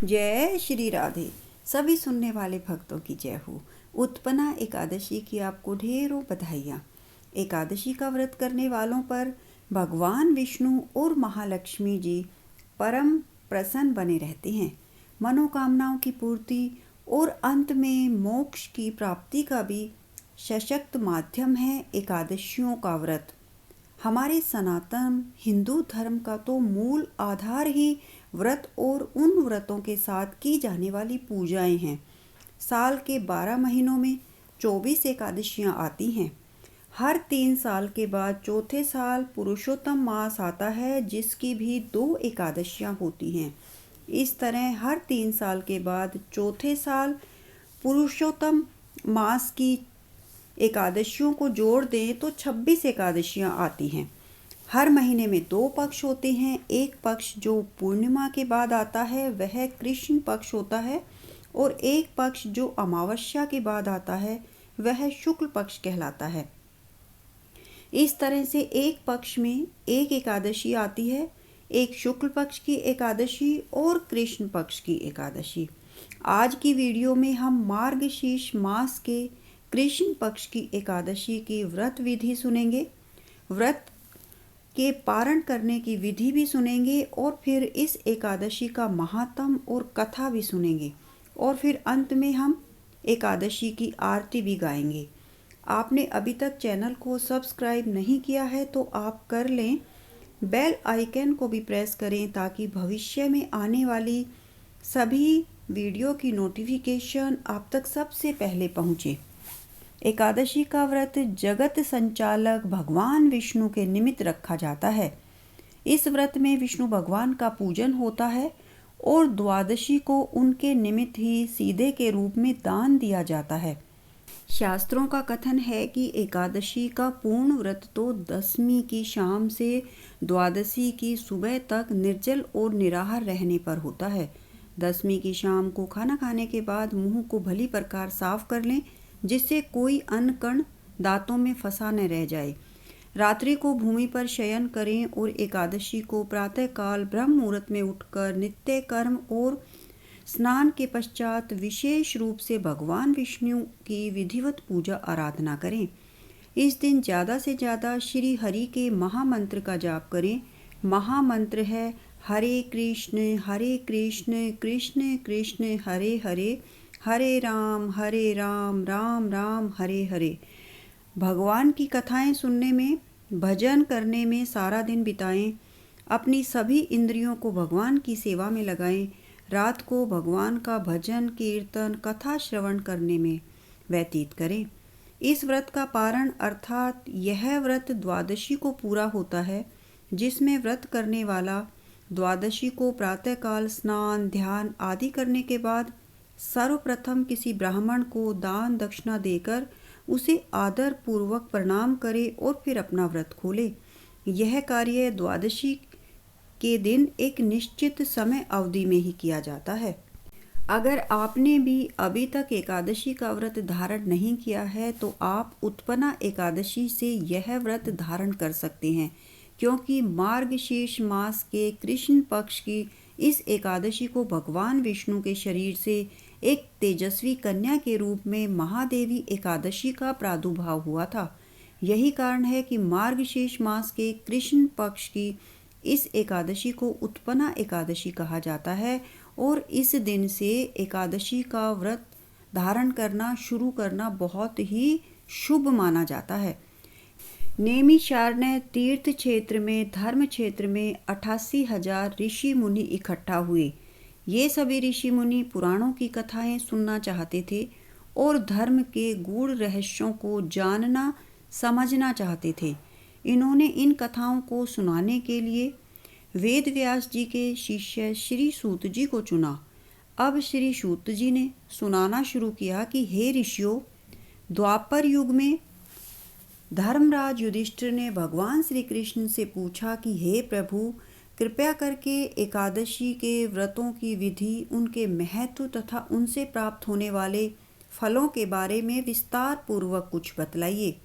जय श्री राधे। सभी सुनने वाले भक्तों की जय हो। उत्पन्ना एकादशी की आपको ढेरों बधाइयाँ। एकादशी का व्रत करने वालों पर भगवान विष्णु और महालक्ष्मी जी परम प्रसन्न बने रहते हैं। मनोकामनाओं की पूर्ति और अंत में मोक्ष की प्राप्ति का भी सशक्त माध्यम है एकादशियों का व्रत। हमारे सनातन हिंदू धर्म का तो मूल आधार ही व्रत और उन व्रतों के साथ की जाने वाली पूजाएं हैं। साल के 12 महीनों में 24 एकादशियां आती हैं। हर 3 साल के बाद चौथे साल पुरुषोत्तम मास आता है, जिसकी भी 2 एकादशियां होती हैं। इस तरह हर 3 साल के बाद चौथे साल पुरुषोत्तम मास की एकादशियों को जोड़ दें तो 26 एकादशियां आती हैं। हर महीने में 2 पक्ष होते हैं। एक पक्ष जो पूर्णिमा के बाद आता है वह कृष्ण पक्ष होता है, और एक पक्ष जो अमावस्या के बाद आता है वह शुक्ल पक्ष कहलाता है। इस तरह से एक पक्ष में एक एकादशी आती है, एक शुक्ल पक्ष की एकादशी और कृष्ण पक्ष की एकादशी। आज की वीडियो में हम मार्गशीर्ष मास के कृष्ण पक्ष की एकादशी की व्रत विधि सुनेंगे, व्रत के पारण करने की विधि भी सुनेंगे, और फिर इस एकादशी का महात्म और कथा भी सुनेंगे, और फिर अंत में हम एकादशी की आरती भी गाएंगे। आपने अभी तक चैनल को सब्सक्राइब नहीं किया है तो आप कर लें। बेल आइकन को भी प्रेस करें ताकि भविष्य में आने वाली सभी वीडियो की नोटिफिकेशन आप तक सबसे पहले पहुँचे। एकादशी का व्रत जगत संचालक भगवान विष्णु के निमित्त रखा जाता है। इस व्रत में विष्णु भगवान का पूजन होता है और द्वादशी को उनके निमित्त ही सीधे के रूप में दान दिया जाता है। शास्त्रों का कथन है कि एकादशी का पूर्ण व्रत तो दसवीं की शाम से द्वादशी की सुबह तक निर्जल और निराहार रहने पर होता है। दसवीं की शाम को खाना खाने के बाद मुंह को भली प्रकार साफ कर लें, जिससे कोई अन्न कण दांतों में फंसा न रह जाए। रात्रि को भूमि पर शयन करें और एकादशी को प्रातःकाल ब्रह्म मुहूर्त में उठकर नित्य कर्म और स्नान के पश्चात विशेष रूप से भगवान विष्णु की विधिवत पूजा आराधना करें। इस दिन ज़्यादा से ज़्यादा श्री हरि के महामंत्र का जाप करें। महामंत्र है हरे कृष्ण कृष्ण कृष्ण हरे हरे, हरे राम राम राम हरे हरे। भगवान की कथाएं सुनने में, भजन करने में सारा दिन बिताएं। अपनी सभी इंद्रियों को भगवान की सेवा में लगाएं। रात को भगवान का भजन कीर्तन कथा श्रवण करने में व्यतीत करें। इस व्रत का पारण अर्थात यह व्रत द्वादशी को पूरा होता है, जिसमें व्रत करने वाला द्वादशी को प्रातःकाल स्नान ध्यान आदि करने के बाद सर्वप्रथम किसी ब्राह्मण को दान दक्षिणा देकर उसे आदर पूर्वक प्रणाम करे और फिर अपना व्रत खोले। यह कार्य द्वादशी के दिन एक निश्चित समय अवधि में ही किया जाता है। अगर आपने भी अभी तक एकादशी का व्रत धारण नहीं किया है तो आप उत्पन्ना एकादशी से यह व्रत धारण कर सकते हैं, क्योंकि मार्गशीर्ष मास के कृष्ण पक्ष की इस एकादशी को भगवान विष्णु के शरीर से एक तेजस्वी कन्या के रूप में महादेवी एकादशी का प्रादुर्भाव हुआ था। यही कारण है कि मार्गशीर्ष मास के कृष्ण पक्ष की इस एकादशी को उत्पन्ना एकादशी कहा जाता है, और इस दिन से एकादशी का व्रत धारण करना शुरू करना बहुत ही शुभ माना जाता है। नैमिषारण्य तीर्थ क्षेत्र में धर्म क्षेत्र में 88,000 ऋषि मुनि इकट्ठा हुए। ये सभी ऋषि मुनि पुराणों की कथाएं सुनना चाहते थे और धर्म के गूढ़ रहस्यों को जानना समझना चाहते थे। इन्होंने इन कथाओं को सुनाने के लिए वेद व्यास जी के शिष्य श्री सूत जी को चुना। अब श्री सूत जी ने सुनाना शुरू किया कि हे ऋषियों, द्वापर युग में धर्मराज युधिष्ठिर ने भगवान श्री कृष्ण से पूछा कि हे प्रभु, कृपया करके एकादशी के व्रतों की विधि, उनके महत्व तथा उनसे प्राप्त होने वाले फलों के बारे में विस्तार पूर्वक कुछ बतलाइए।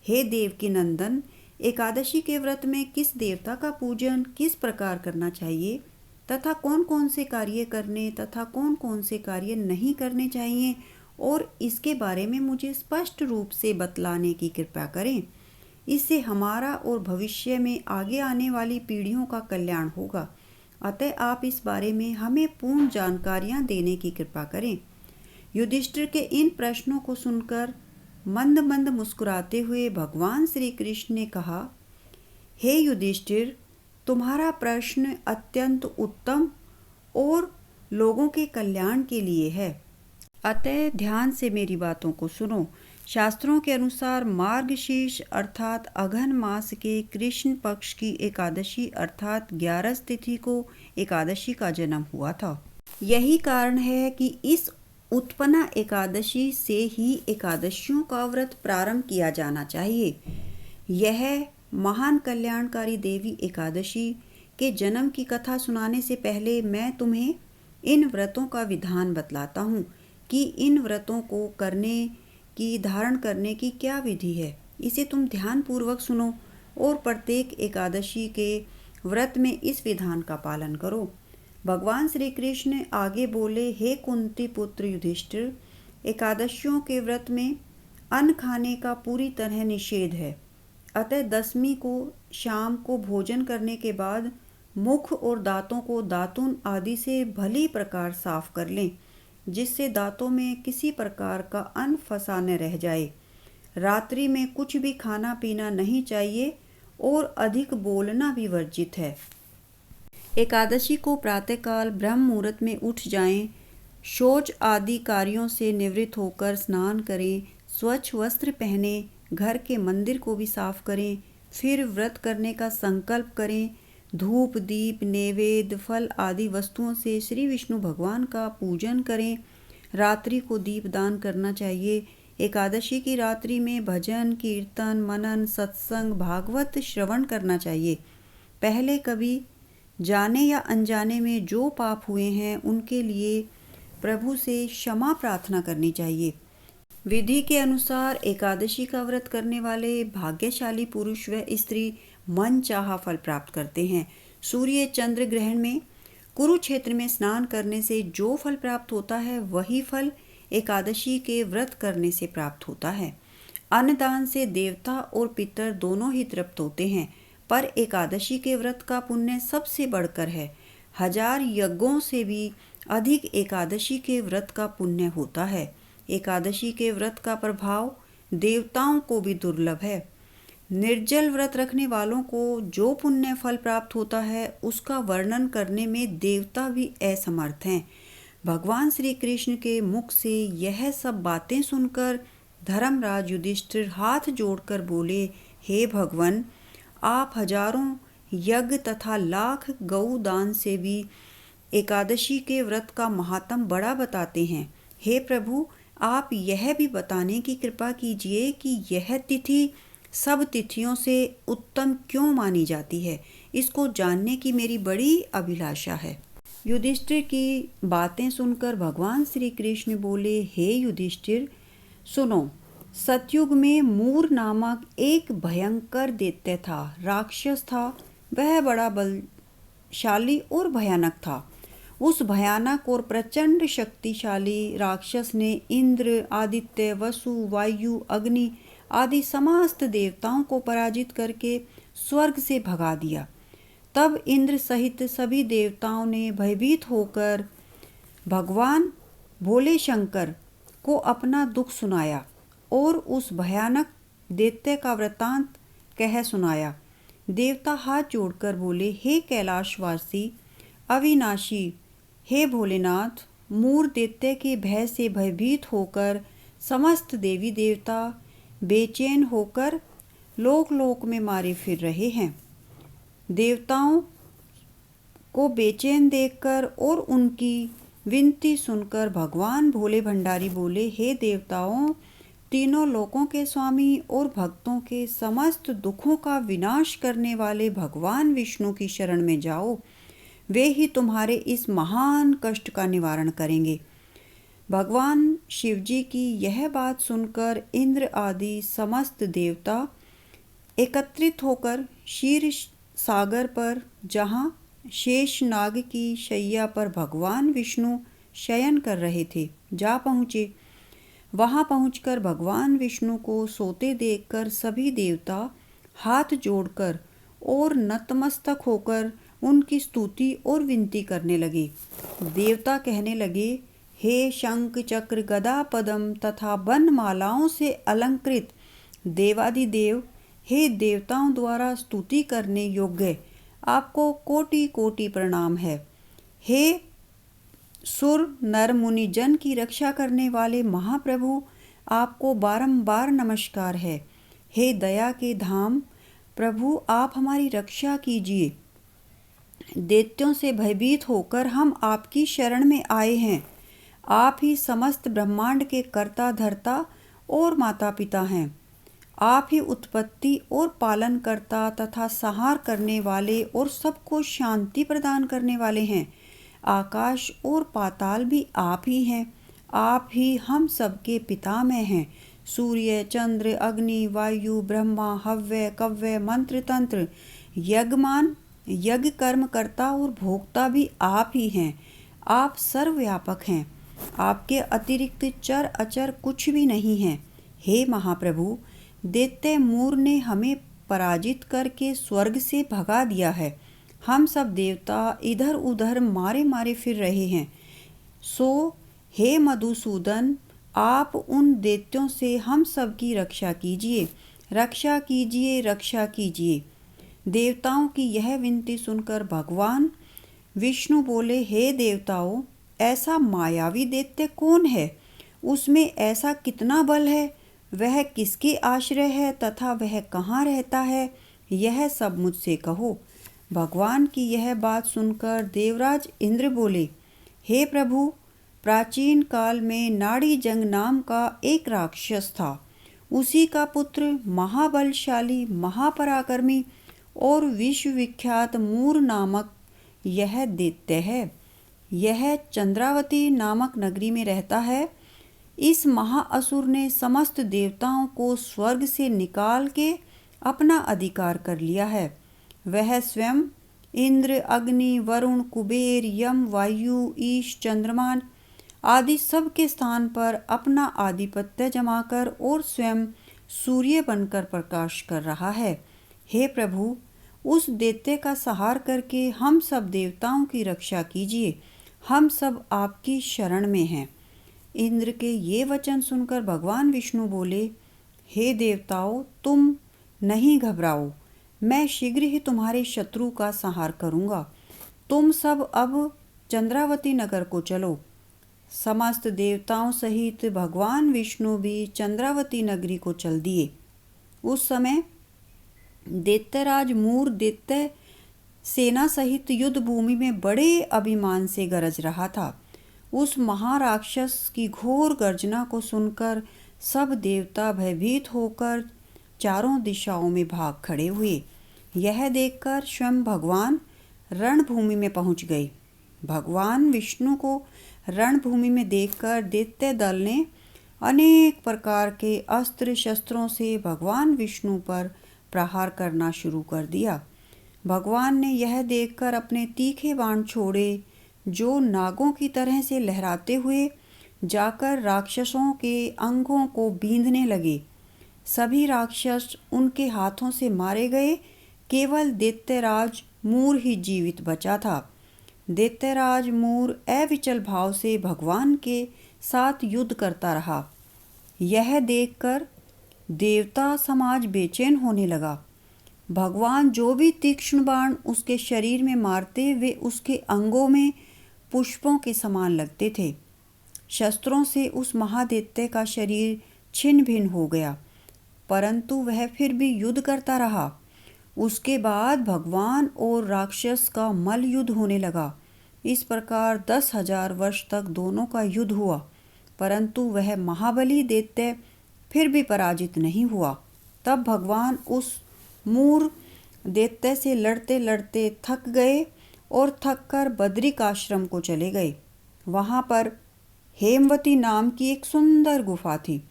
हे देवकी नंदन, एकादशी के व्रत में किस देवता का पूजन किस प्रकार करना चाहिए, तथा कौन कौन से कार्य करने तथा कौन कौन से कार्य नहीं करने चाहिए, और इसके बारे में मुझे स्पष्ट रूप से बतलाने की कृपा करें। इससे हमारा और भविष्य में आगे आने वाली पीढ़ियों का कल्याण होगा। अतः आप इस बारे में हमें पूर्ण जानकारियां देने की कृपा करें। युधिष्ठिर के इन प्रश्नों को सुनकर मंद मंद मुस्कुराते हुए भगवान श्री कृष्ण ने कहा, हे युधिष्ठिर, तुम्हारा प्रश्न अत्यंत उत्तम और लोगों के कल्याण के लिए है। अतः ध्यान से मेरी बातों को सुनो। शास्त्रों के अनुसार मार्गशीर्ष अर्थात अघन मास के कृष्ण पक्ष की एकादशी अर्थात 11 तिथि को एकादशी का जन्म हुआ था। यही कारण है कि इस उत्पन्ना एकादशी से ही एकादशियों का व्रत प्रारंभ किया जाना चाहिए। यह महान कल्याणकारी देवी एकादशी के जन्म की कथा सुनाने से पहले मैं तुम्हें इन व्रतों का विधान बतलाता हूँ कि इन व्रतों को करने की धारण करने की क्या विधि है। इसे तुम ध्यान पूर्वक सुनो और प्रत्येक एकादशी के व्रत में इस विधान का पालन करो। भगवान श्री कृष्ण आगे बोले, हे कुंती पुत्र युधिष्ठिर, एकादशियों के व्रत में अन्न खाने का पूरी तरह निषेध है। अतः 10वीं को शाम को भोजन करने के बाद मुख और दांतों को दातुन आदि से भली प्रकार साफ कर लें, जिससे दांतों में किसी प्रकार का अन्न फंसा न रह जाए। रात्रि में कुछ भी खाना पीना नहीं चाहिए और अधिक बोलना भी वर्जित है। एकादशी को प्रातःकाल ब्रह्म मुहूर्त में उठ जाएं, शौच आदि कार्यों से निवृत्त होकर स्नान करें, स्वच्छ वस्त्र पहने, घर के मंदिर को भी साफ करें, फिर व्रत करने का संकल्प करें। धूप दीप नैवेद्य फल आदि वस्तुओं से श्री विष्णु भगवान का पूजन करें। रात्रि को दीपदान करना चाहिए। एकादशी की रात्रि में भजन कीर्तन मनन सत्संग भागवत श्रवण करना चाहिए। पहले कभी जाने या अनजाने में जो पाप हुए हैं उनके लिए प्रभु से क्षमा प्रार्थना करनी चाहिए। विधि के अनुसार एकादशी का व्रत करने वाले भाग्यशाली पुरुष व स्त्री मन चाहा फल प्राप्त करते हैं। सूर्य चंद्र ग्रहण में कुरुक्षेत्र में स्नान करने से जो फल प्राप्त होता है वही फल एकादशी के व्रत करने से प्राप्त होता है। अन्नदान से देवता और पितर दोनों ही तृप्त होते हैं, पर एकादशी के व्रत का पुण्य सबसे बढ़कर है। 1000 यज्ञों से भी अधिक एकादशी के व्रत का पुण्य होता है। एकादशी के व्रत का प्रभाव देवताओं को भी दुर्लभ है। निर्जल व्रत रखने वालों को जो पुण्य फल प्राप्त होता है उसका वर्णन करने में देवता भी असमर्थ हैं। भगवान श्री कृष्ण के मुख से यह सब बातें सुनकर धर्मराज युधिष्ठिर हाथ जोड़कर बोले, हे भगवान, आप हजारों यज्ञ तथा लाख गौ दान से भी एकादशी के व्रत का महात्म बड़ा बताते हैं। हे प्रभु, आप यह भी बताने की कृपा कीजिए कि यह तिथि सब तिथियों से उत्तम क्यों मानी जाती है। इसको जानने की मेरी बड़ी अभिलाषा है। युधिष्ठिर की बातें सुनकर भगवान श्री कृष्ण बोले, हे युधिष्ठिर, सुनो। सतयुग में मूर नामक एक भयंकर दैत्य था, राक्षस था। वह बड़ा बलशाली और भयानक था। उस भयानक और प्रचंड शक्तिशाली राक्षस ने इंद्र, आदित्य, वसु, वायु, अग्नि आदि समस्त देवताओं को पराजित करके स्वर्ग से भगा दिया। तब इंद्र सहित सभी देवताओं ने भयभीत होकर भगवान भोले शंकर को अपना दुख सुनाया और उस भयानक दैत्य का वृतांत कह सुनाया। देवता हाथ जोड़कर बोले, हे कैलाशवासी अविनाशी, हे भोलेनाथ, मूर दैत्य के भय से भयभीत होकर समस्त देवी देवता बेचैन होकर लोक लोक में मारे फिर रहे हैं। देवताओं को बेचैन देखकर और उनकी विनती सुनकर भगवान भोले भंडारी बोले, हे देवताओं, तीनों लोकों के स्वामी और भक्तों के समस्त दुखों का विनाश करने वाले भगवान विष्णु की शरण में जाओ। वे ही तुम्हारे इस महान कष्ट का निवारण करेंगे। भगवान शिवजी की यह बात सुनकर इंद्र आदि समस्त देवता एकत्रित होकर क्षीर सागर पर, जहाँ शेषनाग की शैया पर भगवान विष्णु शयन कर रहे थे जा पहुँचे। वहां पहुंचकर भगवान विष्णु को सोते देखकर सभी देवता हाथ जोड़कर और नतमस्तक होकर उनकी स्तुति और विनती करने लगे। देवता कहने लगे, हे शंख चक्र गदा पद्म तथा वन मालाओं से अलंकृत देवादिदेव, हे देवताओं द्वारा स्तुति करने योग्य, आपको कोटि कोटि प्रणाम है। हे सुर नर मुनि जन की रक्षा करने वाले महाप्रभु, आपको बारंबार नमस्कार है। हे दया के धाम प्रभु, आप हमारी रक्षा कीजिए। दैत्यों से भयभीत होकर हम आपकी शरण में आए हैं। आप ही समस्त ब्रह्मांड के कर्ता धर्ता और माता पिता हैं। आप ही उत्पत्ति और पालन करता तथा संहार करने वाले और सबको शांति प्रदान करने वाले हैं। आकाश और पाताल भी आप ही हैं। आप ही हम सबके पितामह हैं। सूर्य चंद्र अग्नि वायु ब्रह्मा हव्य कव्य मंत्र तंत्र यज्ञमान यज्ञ कर्म करता और भोक्ता भी आप ही हैं। आप सर्वव्यापक हैं। आपके अतिरिक्त चर अचर कुछ भी नहीं है। हे महाप्रभु, दैत्य मूर ने हमें पराजित करके स्वर्ग से भगा दिया है। हम सब देवता इधर उधर मारे मारे फिर रहे हैं। सो हे मधुसूदन, आप उन दैत्यों से हम सब की रक्षा कीजिए, रक्षा कीजिए, रक्षा कीजिए। देवताओं की यह विनती सुनकर भगवान विष्णु बोले, हे देवताओं, ऐसा मायावी दैत्य कौन है? उसमें ऐसा कितना बल है? वह किसके आश्रय है तथा वह कहाँ रहता है? यह सब मुझसे कहो। भगवान की यह बात सुनकर देवराज इंद्र बोले, हे प्रभु, प्राचीन काल में नाड़ी जंग नाम का एक राक्षस था। उसी का पुत्र महाबलशाली महापराक्रमी और विश्वविख्यात मूर नामक यह दैत्य है। यह चंद्रावती नामक नगरी में रहता है। इस महाअसुर ने समस्त देवताओं को स्वर्ग से निकाल के अपना अधिकार कर लिया है। वह स्वयं इंद्र अग्नि वरुण कुबेर यम वायु ईश चंद्रमान आदि सब के स्थान पर अपना आधिपत्य जमाकर और स्वयं सूर्य बनकर प्रकाश कर रहा है। हे प्रभु, उस दैत्य का संहार करके हम सब देवताओं की रक्षा कीजिए। हम सब आपकी शरण में हैं। इंद्र के ये वचन सुनकर भगवान विष्णु बोले, हे देवताओं, तुम नहीं घबराओ। मैं शीघ्र ही तुम्हारे शत्रु का संहार करूँगा। तुम सब अब चंद्रावती नगर को चलो। समस्त देवताओं सहित भगवान विष्णु भी चंद्रावती नगरी को चल दिए। उस समय दैत्यराज मूर दैत्य सेना सहित युद्ध भूमि में बड़े अभिमान से गरज रहा था। उस महाराक्षस की घोर गर्जना को सुनकर सब देवता भयभीत होकर चारों दिशाओं में भाग खड़े हुए। यह देखकर स्वयं भगवान रणभूमि में पहुंच गए। भगवान विष्णु को रणभूमि में देखकर दैत्य दल ने अनेक प्रकार के अस्त्र शस्त्रों से भगवान विष्णु पर प्रहार करना शुरू कर दिया। भगवान ने यह देखकर अपने तीखे बाण छोड़े, जो नागों की तरह से लहराते हुए जाकर राक्षसों के अंगों को बींधने लगे। सभी राक्षस उनके हाथों से मारे गए। केवल दैत्यराज मूर ही जीवित बचा था। दैत्यराज मूर अविचल भाव से भगवान के साथ युद्ध करता रहा। यह देखकर देवता समाज बेचैन होने लगा। भगवान जो भी तीक्ष्ण बाण उसके शरीर में मारते, वे उसके अंगों में पुष्पों के समान लगते थे। शस्त्रों से उस महादैत्य का शरीर छिन्न भिन्न हो गया, परंतु वह फिर भी युद्ध करता रहा। उसके बाद भगवान और राक्षस का मल युद्ध होने लगा। इस प्रकार 10,000 वर्ष तक दोनों का युद्ध हुआ, परंतु वह महाबली दैत्य फिर भी पराजित नहीं हुआ। तब भगवान उस मूर दैत्य से लड़ते लड़ते थक गए और थककर बद्रिक आश्रम को चले गए। वहाँ पर हेमवती नाम की एक सुंदर गुफा थी।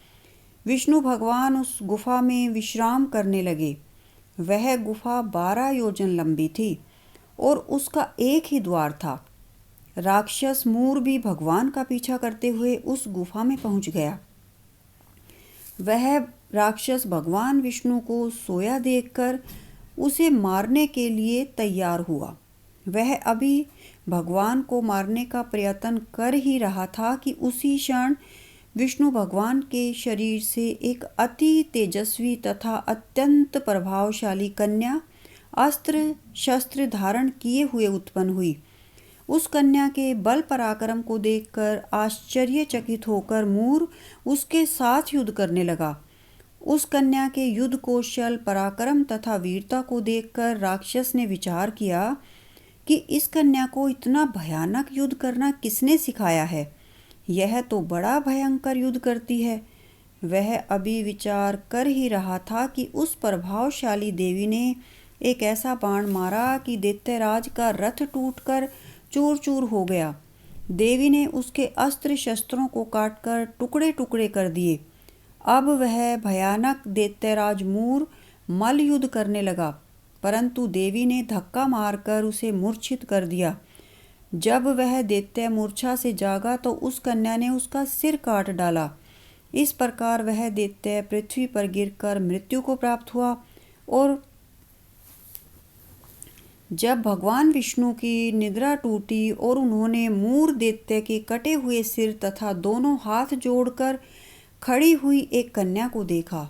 विष्णु भगवान उस गुफा में विश्राम करने लगे। वह गुफा 12 योजन लंबी थी और उसका एक ही द्वार था। राक्षस मूर भी भगवान का पीछा करते हुए उस गुफा में पहुंच गया। वह राक्षस भगवान विष्णु को सोया देखकर उसे मारने के लिए तैयार हुआ। वह अभी भगवान को मारने का प्रयत्न कर ही रहा था कि उसी क्षण विष्णु भगवान के शरीर से एक अति तेजस्वी तथा अत्यंत प्रभावशाली कन्या अस्त्र शस्त्र धारण किए हुए उत्पन्न हुई। उस कन्या के बल पराक्रम को देखकर आश्चर्यचकित होकर मूर उसके साथ युद्ध करने लगा। उस कन्या के युद्ध कौशल पराक्रम तथा वीरता को देखकर राक्षस ने विचार किया कि इस कन्या को इतना भयानक युद्ध करना किसने सिखाया है। यह तो बड़ा भयंकर युद्ध करती है। वह अभी विचार कर ही रहा था कि उस प्रभावशाली देवी ने एक ऐसा बाण मारा कि दैत्यराज का रथ टूटकर चूर चूर हो गया। देवी ने उसके अस्त्र शस्त्रों को काटकर टुकड़े टुकड़े कर दिए। अब वह भयानक दैत्यराज मूर मल्ल युद्ध करने लगा, परंतु देवी ने धक्का मारकर उसे मूर्छित कर दिया। जब वह दैत्य मूर्छा से जागा तो उस कन्या ने उसका सिर काट डाला। इस प्रकार वह दैत्य पृथ्वी पर गिरकर मृत्यु को प्राप्त हुआ। और जब भगवान विष्णु की निद्रा टूटी और उन्होंने मूर दैत्य के कटे हुए सिर तथा दोनों हाथ जोड़कर खड़ी हुई एक कन्या को देखा,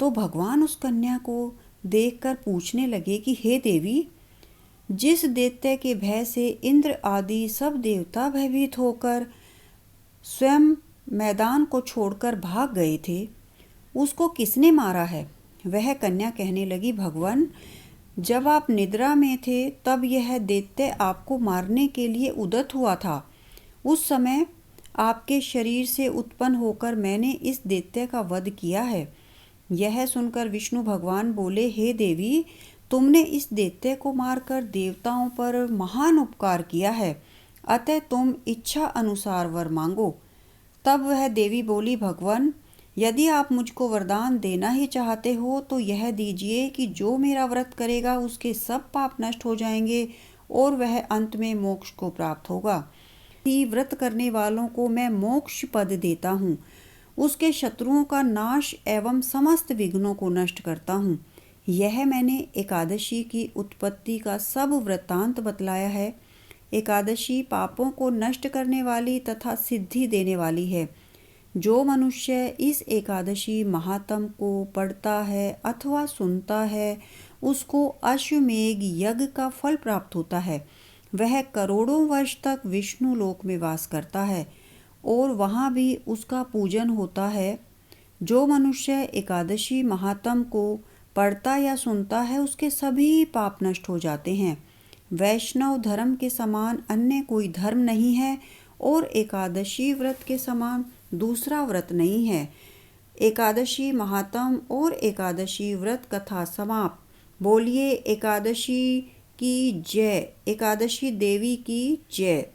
तो भगवान उस कन्या को देखकर पूछने लगे कि हे देवी, जिस दैत्य के भय से इंद्र आदि सब देवता भयभीत होकर स्वयं मैदान को छोड़कर भाग गए थे, उसको किसने मारा है? वह कन्या कहने लगी, भगवान, जब आप निद्रा में थे तब यह दैत्य आपको मारने के लिए उद्यत हुआ था। उस समय आपके शरीर से उत्पन्न होकर मैंने इस दैत्य का वध किया है। यह सुनकर विष्णु भगवान बोले, हे देवी, तुमने इस दैत्य को मारकर देवताओं पर महान उपकार किया है, अतः तुम इच्छा अनुसार वर मांगो। तब वह देवी बोली, भगवान, यदि आप मुझको वरदान देना ही चाहते हो तो यह दीजिए कि जो मेरा व्रत करेगा उसके सब पाप नष्ट हो जाएंगे और वह अंत में मोक्ष को प्राप्त होगा। व्रत करने वालों को मैं मोक्ष पद देता हूँ, उसके शत्रुओं का नाश एवं समस्त विघ्नों को नष्ट करता हूँ। यह मैंने एकादशी की उत्पत्ति का सब वृत्तांत बतलाया है। एकादशी पापों को नष्ट करने वाली तथा सिद्धि देने वाली है। जो मनुष्य इस एकादशी महात्म को पढ़ता है अथवा सुनता है, उसको अश्वमेघ यज्ञ का फल प्राप्त होता है। वह करोड़ों वर्ष तक विष्णु लोक में वास करता है और वहाँ भी उसका पूजन होता है। जो मनुष्य एकादशी महात्म को पढ़ता या सुनता है, उसके सभी पाप नष्ट हो जाते हैं। वैष्णव धर्म के समान अन्य कोई धर्म नहीं है और एकादशी व्रत के समान दूसरा व्रत नहीं है। एकादशी महात्म और एकादशी व्रत कथा समाप्त। बोलिए एकादशी की जय, एकादशी देवी की जय।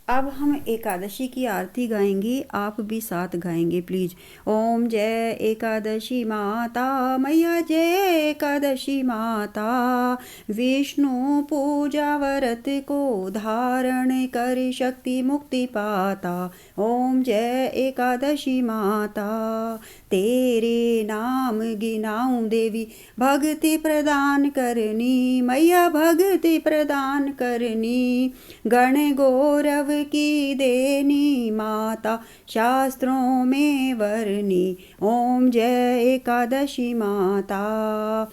अब हम एकादशी की आरती गाएंगे, आप भी साथ गाएंगे प्लीज। ओम जय एकादशी माता मैया, जय एकादशी माता। विष्णु पूजा व्रत को धारण कर शक्ति मुक्ति पाता। ओम जय एकादशी माता। तेरे नाम गिनाऊं देवी, भक्ति प्रदान करनी मैया, भक्ति प्रदान करनी। गण गौरव की देनी माता, शास्त्रों में वर्णी। ओम जय एकादशी माता।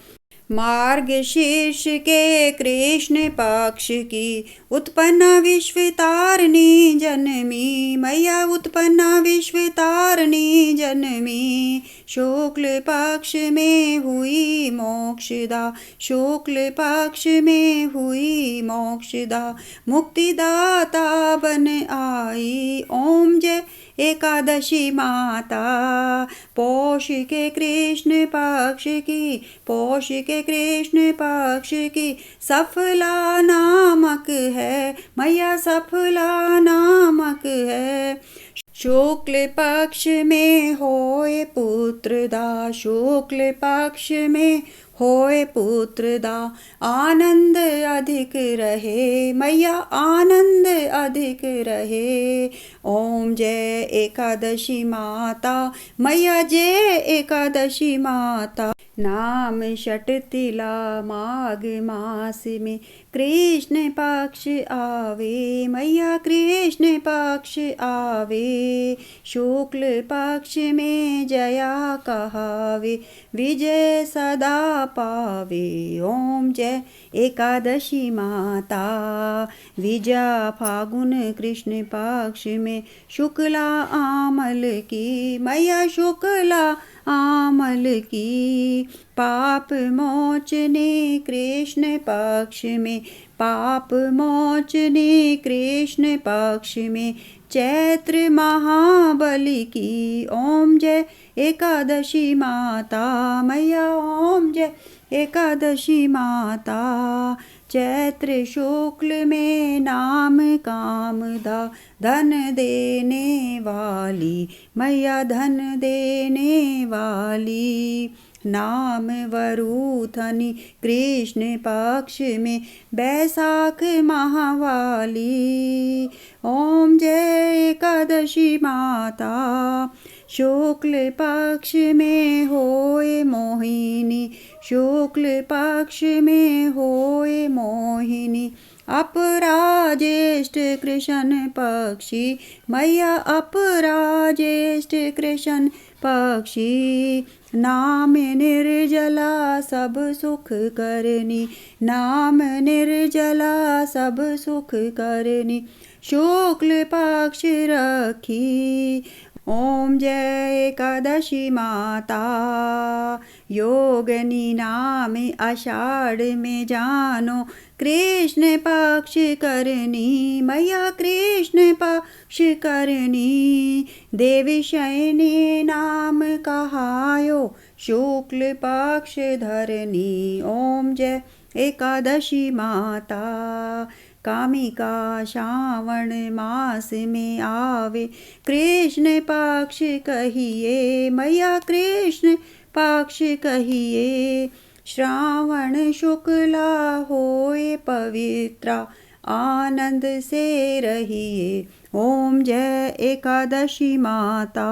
मार्गशीर्ष के कृष्ण पक्ष की उत्पन्ना विश्व तारिणी जन्मी मैया, उत्पन्ना विश्व तारिणी जन्मी। शुक्ल पक्ष में हुई मोक्षदा, शुक्ल पक्ष में हुई मोक्षदा। मुक्तिदाता बन आई। ओम जय एकादशी माता। पौष के कृष्ण पक्ष की, पौष के कृष्ण पक्ष की सफला नामक है मैया, सफला नामक है। शुक्ल पक्ष में होए पुत्रदा, शुक्ल पक्ष में होए पुत्र दा आनंद अधिक रहे, मैया आनंद अधिक रहे। ओम जय एकादशी माता, मैया जय एकादशी माता। नाम षटतिला माघ मास में कृष्ण पक्ष आवे, मैया कृष्ण पक्ष आवे। शुक्ल पक्ष में जया कहावे, विजय सदा पावे। ओम जय एकादशी माता। विजया फागुन कृष्ण पक्ष में शुक्ला आमल की, मैया शुक्ला आमल की। पाप मोचने कृष्ण पक्ष में, पाप मोचने कृष्ण पक्ष में चैत्र महाबली की। ओम जय एकादशी माता, मैया ओम जय एकादशी माता। चैत्र शुक्ल में नाम कामदा धन देने वाली, मैया धन देने वाली। नाम वरूथनी कृष्ण पक्ष में बैसाख महावाली। ओम जय एकादशी माता। शुक्ल पक्ष में होए मोहिनी, शुक्ल पक्ष में होए मोहिनी। अपराजेष्ठ कृष्ण पक्षी, मैया अपराजेष्ठ कृष्ण पक्षी। नाम निर्जला सब सुख करनी, नाम निर्जला सब सुख करनी। शुक्ल पक्ष रखी। ओम जय एकादशी माता। योगनी नाम आषाढ़ में जानो, कृष्ण पक्ष करनी, मैया कृष्ण पक्ष करनी। देवी शयनी नाम कहायो, शुक्ल पक्ष धरनी। ओम जय एकादशी माता। कामिका श्रावण मास में आवे, कृष्ण पक्ष कहिए, मैया कृष्ण पक्ष कहिए। श्रावण शुक्ला होए पवित्रा, आनंद से रहिए। ओम जय एकादशी माता।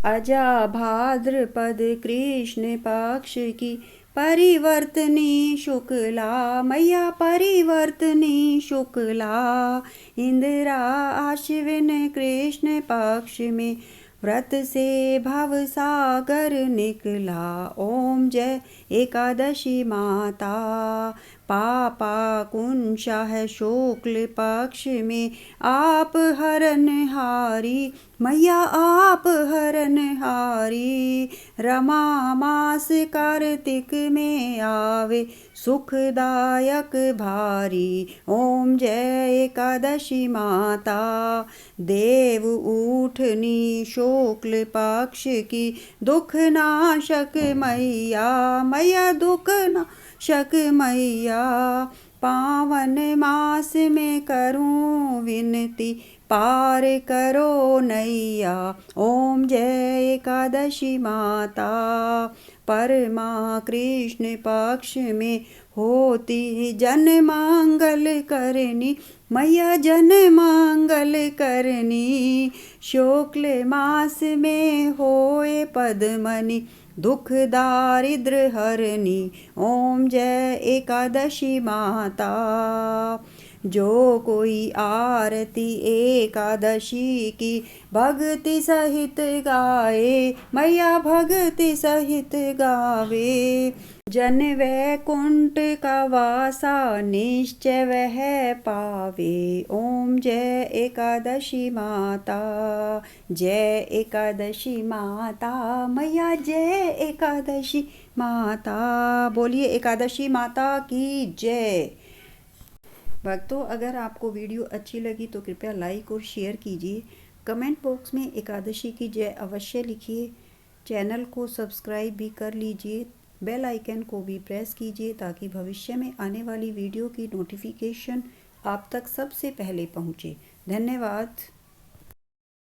अजा भाद्रपद कृष्ण पक्ष की परिवर्तनी शुक्ला, मैया परिवर्तनी शुक्ला। इंदिरा आश्विन कृष्ण पक्ष में व्रत से भव सागर निकला। ओम जय एकादशी माता। पापा कुंशा है शुक्ल पक्ष में आप हरनहारी, मैया आप हरनहारी। रमा मास कार्तिक में आवे, सुखदायक भारी। ओम जय एकादशी माता। देव उठनी शुक्ल पक्ष की दुख नाशक मैया, मैया दुख नाशक मैया। पावन मास में करूं विनती, पार करो नैया। ओम जय एकादशी माता। परमा कृष्ण पक्ष में होती जन मांगल करनी, मैया जन मांगल करनी। शुक्ल मास में होए पद्मनी, दुख दारिद्र हरनी। ओम जय एकादशी माता। जो कोई आरती एकादशी की भक्ति सहित गाए, मैया भक्ति सहित गावे। जन वैकुंठ का वासा निश्चय वह पावे। ओम जय एकादशी माता। जय एकादशी माता, मैया जय एकादशी माता। बोलिए एकादशी माता की जय। भक्तों, अगर आपको वीडियो अच्छी लगी तो कृपया लाइक और शेयर कीजिए। कमेंट बॉक्स में एकादशी की जय अवश्य लिखिए। चैनल को सब्सक्राइब भी कर लीजिए। बेल आइकन को भी प्रेस कीजिए ताकि भविष्य में आने वाली वीडियो की नोटिफिकेशन आप तक सबसे पहले पहुंचे। धन्यवाद।